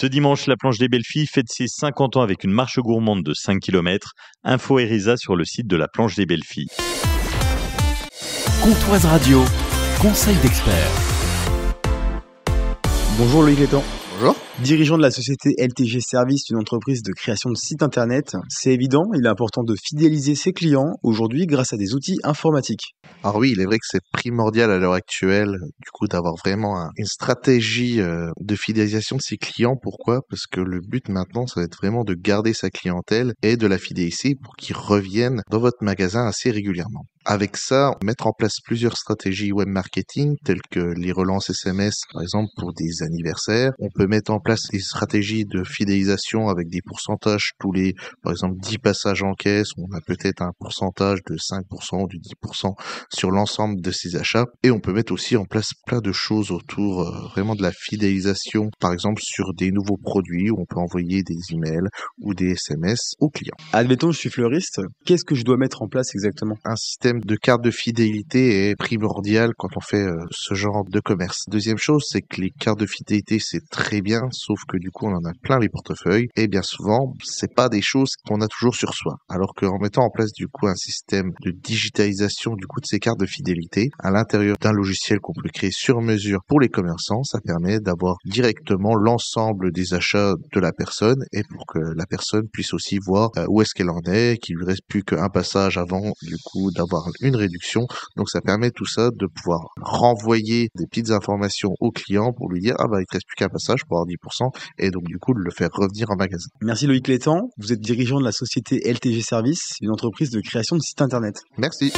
Ce dimanche, la planche des belles filles fête ses 50 ans avec une marche gourmande de 5 km. Info Erisa sur le site de la planche des belles filles. Comptoise Radio, conseil d'experts. Bonjour Loïc Létang. Bonjour. Dirigeant de la société LTG Service, une entreprise de création de sites internet, c'est évident, il est important de fidéliser ses clients aujourd'hui grâce à des outils informatiques. Alors oui, il est vrai que c'est primordial à l'heure actuelle, du coup, d'avoir vraiment une stratégie de fidélisation de ses clients. Pourquoi? Parce que le but maintenant, ça va être vraiment de garder sa clientèle et de la fidéliser pour qu'ils reviennent dans votre magasin assez régulièrement. Avec ça, mettre en place plusieurs stratégies web marketing, telles que les relances SMS, par exemple, pour des anniversaires. On peut mettre en place des stratégies de fidélisation avec des pourcentages tous les, par exemple, 10 passages en caisse. On a peut-être un pourcentage de 5% ou de 10% sur l'ensemble de ces achats. Et on peut mettre aussi en place plein de choses autour vraiment de la fidélisation, par exemple, sur des nouveaux produits où on peut envoyer des emails ou des SMS aux clients. Admettons, je suis fleuriste, qu'est-ce que je dois mettre en place exactement? Un système de carte de fidélité est primordial quand on fait ce genre de commerce. Deuxième chose, c'est que les cartes de fidélité, c'est très bien, sauf que du coup, on en a plein les portefeuilles, et bien souvent, c'est pas des choses qu'on a toujours sur soi. Alors qu'en mettant en place du coup un système de digitalisation du coup de ces cartes de fidélité à l'intérieur d'un logiciel qu'on peut créer sur mesure pour les commerçants, ça permet d'avoir directement l'ensemble des achats de la personne et pour que la personne puisse aussi voir où est-ce qu'elle en est, qu'il lui reste plus qu'un passage avant du coup d'avoir une réduction. Donc ça permet tout ça de pouvoir renvoyer des petites informations au client pour lui dire ah bah il te reste plus qu'un passage pour avoir 10% et donc du coup de le faire revenir en magasin. Merci Loïc Létang, vous êtes dirigeant de la société LTG Service, une entreprise de création de sites internet. Merci.